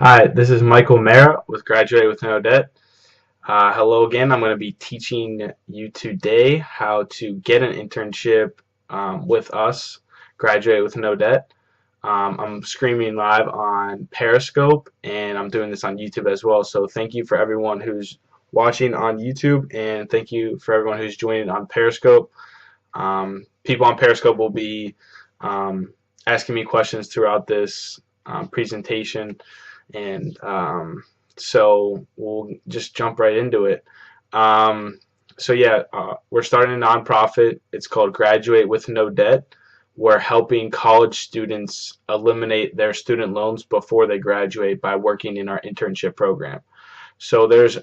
Hi, this is Michael Mara with Graduate with No Debt. Hello again. I'm going to be teaching you today how to get an internship with us, Graduate with No Debt. I'm streaming live on Periscope and I'm doing this on YouTube as well. So thank you for everyone who's watching on YouTube and thank you for everyone who's joining on Periscope. People on Periscope will be asking me questions throughout this presentation. And so we'll just jump right into it. We're starting a nonprofit. It's called Graduate with No Debt. We're helping college students eliminate their student loans before they graduate by working in our internship program. So there's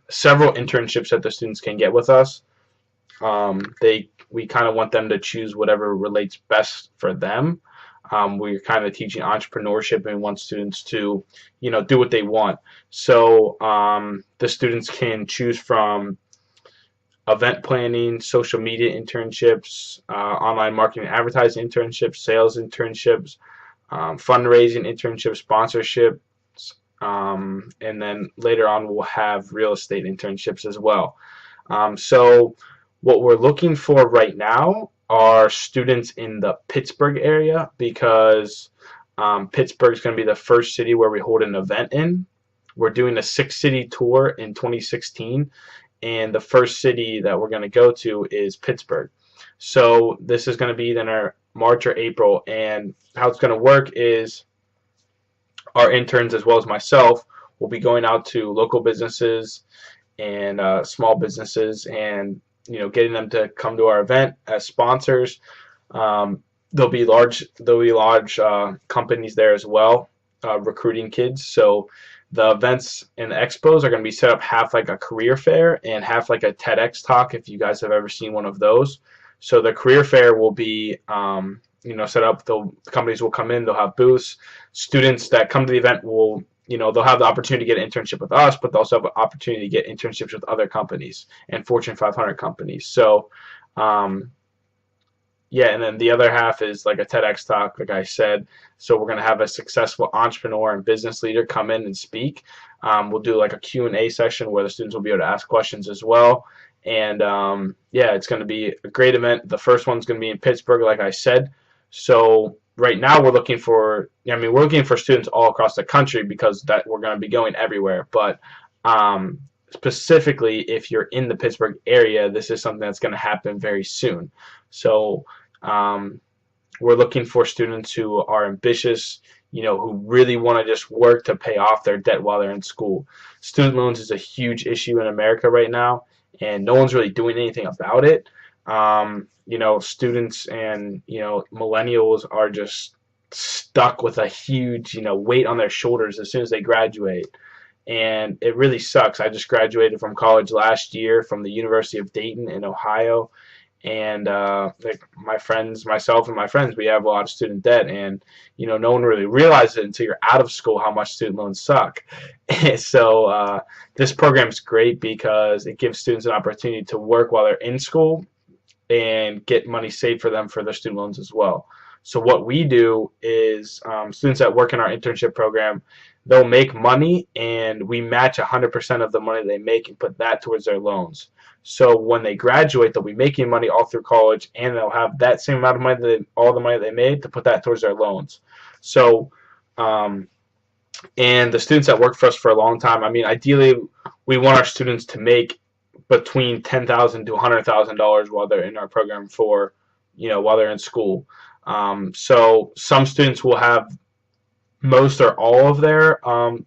several internships that the students can get with us. We kind of want them to choose whatever relates best for them. We're kind of teaching entrepreneurship and want students to, do what they want. So the students can choose from event planning, social media internships, online marketing and advertising internships, sales internships, fundraising internships, sponsorships, and then later on we'll have real estate internships as well. So what we're looking for right now are students in the Pittsburgh area because Pittsburgh is going to be the first city where we hold an event in. We're doing a 6-city tour in 2016, and the first city that we're going to go to is Pittsburgh. So this is going to be in our March or April, and how it's going to work is our interns as well as myself will be going out to local businesses and small businesses and getting them to come to our event as sponsors. There'll be large companies there as well, recruiting kids. So the events and the expos are going to be set up half like a career fair and half like a TEDx talk, if you guys have ever seen one of those. So the career fair will be set up. The companies will come in, they'll have booths. Students that come to the event will they'll have the opportunity to get an internship with us, but they'll also have an opportunity to get internships with other companies and Fortune 500 companies. So, and then the other half is like a TEDx talk, like I said. So we're going to have a successful entrepreneur and business leader come in and speak. We'll do like a Q&A session where the students will be able to ask questions as well. And it's going to be a great event. The first one's going to be in Pittsburgh, like I said. So right now we're looking for students all across the country because that we're going to be going everywhere. But specifically, if you're in the Pittsburgh area, this is something that's going to happen very soon. So we're looking for students who are ambitious, who really want to just work to pay off their debt while they're in school. Student loans is a huge issue in America right now, and no one's really doing anything about it. Students and millennials are just stuck with a huge weight on their shoulders as soon as they graduate, and it really sucks. I just graduated from college last year from the University of Dayton in Ohio, and myself and my friends, we have a lot of student debt, and no one really realizes it until you're out of school how much student loans suck. So this program is great because it gives students an opportunity to work while they're in school and get money saved for them for their student loans as well. So what we do is students that work in our internship program, they'll make money and we match 100% of the money they make and put that towards their loans. So when they graduate, they'll be making money all through college and they'll have that same amount of money, all the money they made, to put that towards their loans. So and the students that work for us for a long time, ideally we want our students to make between $10,000 to $100,000 while they're in our program while they're in school. So some students will have most or all of their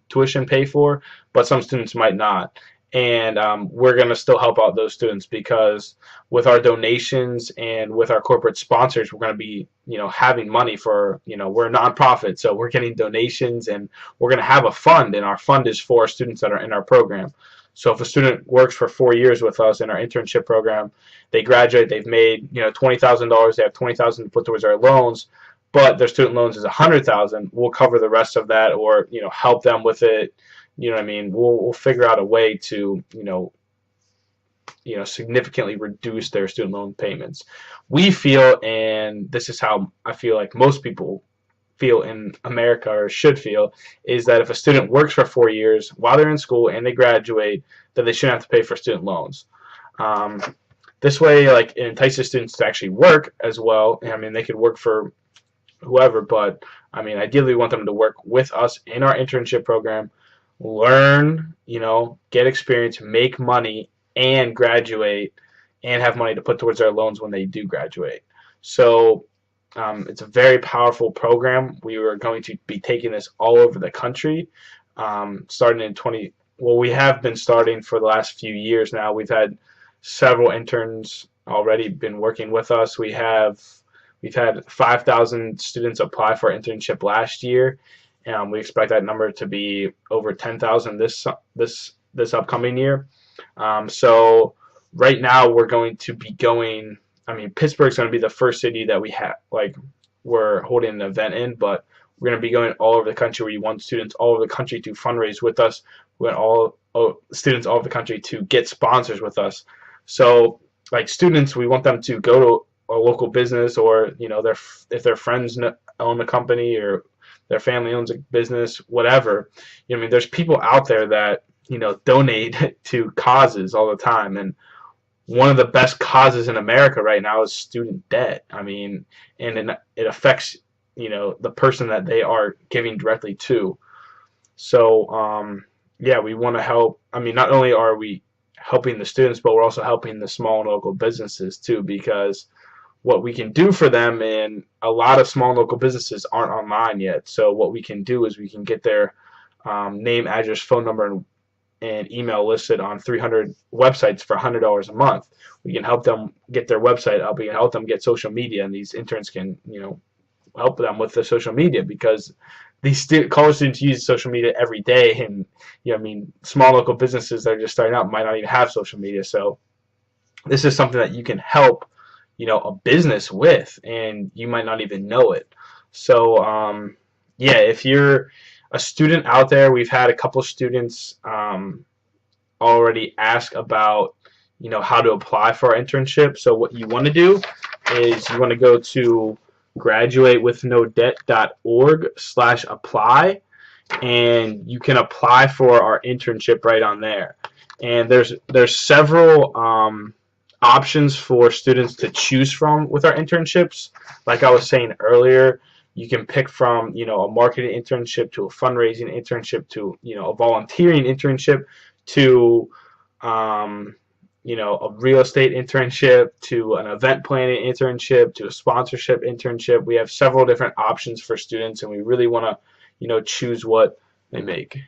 tuition paid for, but some students might not. And we're going to still help out those students because with our donations and with our corporate sponsors, we're going to be, having money for, we're a nonprofit, so we're getting donations and we're going to have a fund, and our fund is for students that are in our program. So if a student works for 4 years with us in our internship program, they graduate, they've made $20,000, they have $20,000 to put towards our loans, but their student loans is $100,000. We'll cover the rest of that, or help them with it. We'll figure out a way to significantly reduce their student loan payments. We feel, and this is how I feel like most people feel in America, or should feel, is that if a student works for 4 years while they're in school and they graduate, that they shouldn't have to pay for student loans. Um, this way, like, it entices students to actually work as well. I mean, they could work for whoever, but I mean, ideally, we want them to work with us in our internship program, learn, get experience, make money, and graduate, and have money to put towards their loans when they do graduate. So it's a very powerful program. We are going to be taking this all over the country, starting in well, we have been starting for the last few years now. We've had several interns already been working with us. We've had 5,000 students apply for internship last year. We expect that number to be over 10,000 this upcoming year. So right now we're going to be going. I mean, Pittsburgh's going to be the first city that we're holding an event in, but we're going to be going all over the country. We want students all over the country to fundraise with us. We want students all over the country to get sponsors with us. So, like, students, we want them to go to a local business, or if their friends own a company or their family owns a business, whatever. I mean, there's people out there that donate to causes all the time, and one of the best causes in America right now is student debt. I mean, and it affects the person that they are giving directly to. So yeah, we want to help. I mean, not only are we helping the students, but we're also helping the small and local businesses too, because what we can do for them, and a lot of small local businesses aren't online yet. So what we can do is we can get their name, address, phone number, and email listed on 300 websites for $100 a month. We can help them get their website up. We can help them get social media, and these interns can help them with the social media, because these college students use social media every day, and I mean, small local businesses that are just starting out might not even have social media. So this is something that you can help a business with, and you might not even know it. So yeah, if you're a student out there, we've had a couple students already ask about how to apply for our internship. So what you want to do is you want to go to graduatewithnodebt.org/apply, and you can apply for our internship right on there. And there's several options for students to choose from with our internships. Like I was saying earlier, you can pick from a marketing internship, to a fundraising internship, to a volunteering internship, to a real estate internship, to an event planning internship, to a sponsorship internship. We have several different options for students, and we really want to choose what they make.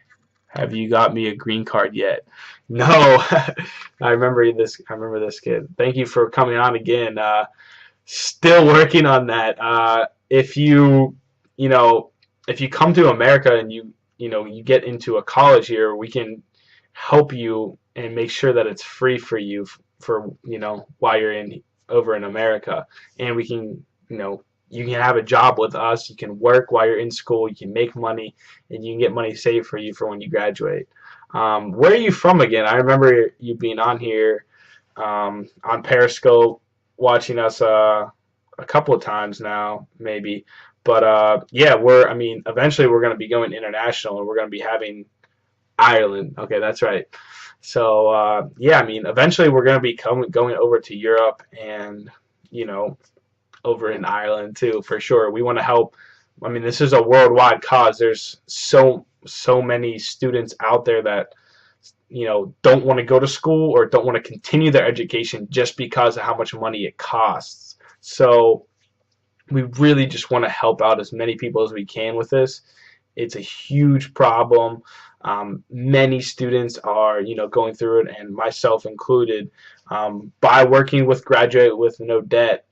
Have you got me a green card yet? No. I remember this kid. Thank you for coming on again. Still working on that. If you come to America and you get into a college here, we can help you and make sure that it's free for you for while you're over in America. And we can you can have a job with us. You can work while you're in school. You can make money, and you can get money saved for you for when you graduate. Where are you from again? I remember you being on here on Periscope, watching us a couple of times now, maybe. But yeah, eventually we're going to be going international, and we're going to be having Ireland. Okay, that's right. So yeah, eventually we're going to be going over to Europe, and over in Ireland too, for sure. We want to help. This is a worldwide cause. There's so many students out there that don't want to go to school, or don't want to continue their education just because of how much money it costs. So we really just want to help out as many people as we can with this. It's a huge problem. Many students are going through it, and myself included. By working with Graduate with No Debt,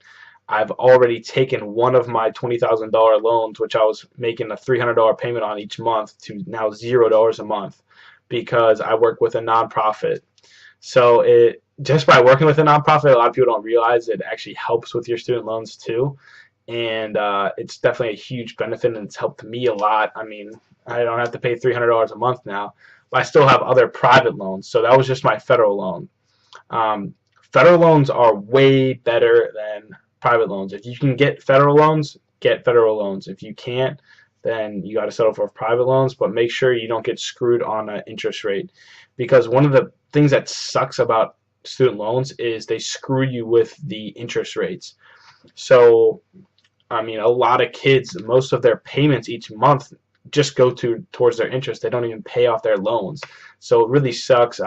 I've already taken one of my $20,000 loans, which I was making a $300 payment on each month, to now $0 a month, because I work with a nonprofit. So just by working with a nonprofit, a lot of people don't realize it actually helps with your student loans too. And it's definitely a huge benefit, and it's helped me a lot. I don't have to pay $300 a month now, but I still have other private loans. So that was just my federal loan. Federal loans are way better than private loans. If you can get federal loans, get federal loans. If you can't, then you got to settle for private loans, but make sure you don't get screwed on an interest rate, because one of the things that sucks about student loans is they screw you with the interest rates. So, I mean, a lot of kids, most of their payments each month just go towards their interest. They don't even pay off their loans. So it really sucks.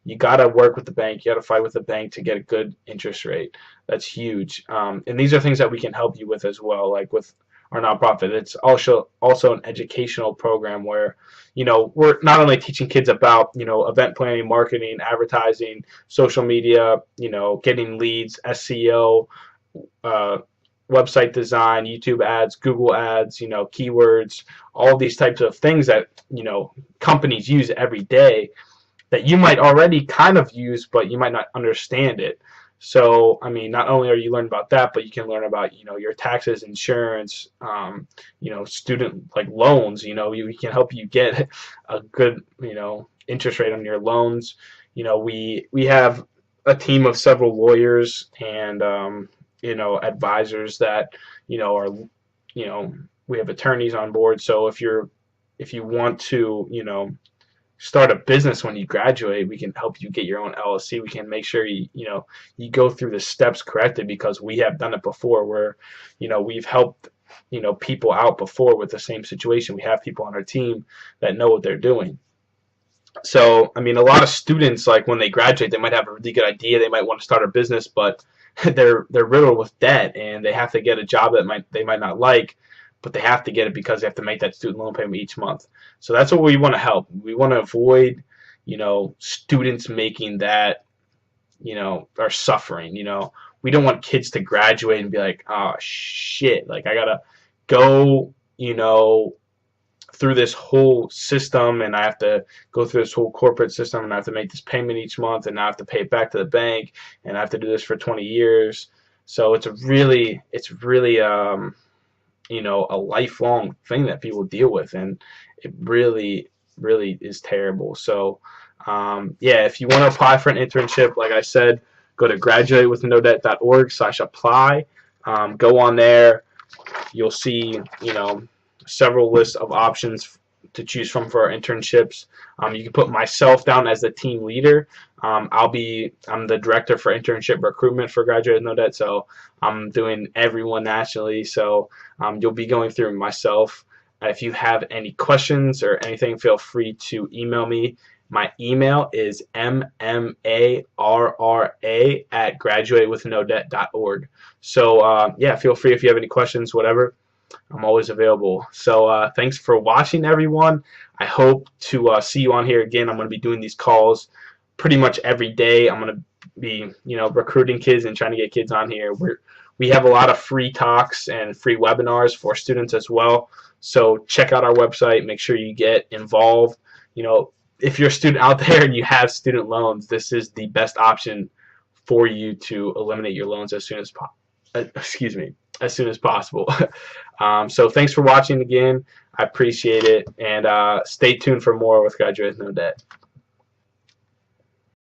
You got to work with the bank. You got to fight with the bank to get a good interest rate. That's huge. And these are things that we can help you with as well, like with our nonprofit. It's also an educational program where, we're not only teaching kids about, event planning, marketing, advertising, social media, getting leads, SEO, website design, YouTube ads, Google ads, keywords, all these types of things that, companies use every day that you might already kind of use, but you might not understand it. So, I mean, not only are you learning about that, but you can learn about, your taxes, insurance, student like loans. We can help you get a good, interest rate on your loans. We have a team of several lawyers and advisors that are we have attorneys on board. So if you want to start a business when you graduate, we can help you get your own LLC. We can make sure you go through the steps correctly, because we have done it before where we've helped people out before with the same situation. We have people on our team that know what they're doing. So, I mean, a lot of students, like when they graduate, they might have a really good idea. They might want to start a business, but they're riddled with debt, and they have to get a job that they might not like, but they have to get it because they have to make that student loan payment each month. So that's what we want to help. We want to avoid, students making that, are suffering. We don't want kids to graduate and be like, oh shit, like I gotta go, through this whole system, and I have to go through this whole corporate system, and I have to make this payment each month, and I have to pay it back to the bank, and I have to do this for 20 years. So it's really a lifelong thing that people deal with, and it really is terrible. So if you want to apply for an internship, like I said, go to graduatewithnodebt.org/apply. Go on there. You'll see several lists of options to choose from for our internships. You can put myself down as the team leader. I'm the director for internship recruitment for Graduate with No Debt, so I'm doing everyone nationally. So you'll be going through myself. If you have any questions or anything, feel free to email me. My email is mmarra@graduatewithnodebt.org. So feel free if you have any questions, whatever. I'm always available. So thanks for watching, everyone. I hope to see you on here again. I'm going to be doing these calls pretty much every day. I'm going to be, recruiting kids and trying to get kids on here. We have a lot of free talks and free webinars for students as well. So check out our website. Make sure you get involved. If you're a student out there and you have student loans, this is the best option for you to eliminate your loans as soon as possible. So thanks for watching again. I appreciate it, and stay tuned for more with Graduate with No Debt.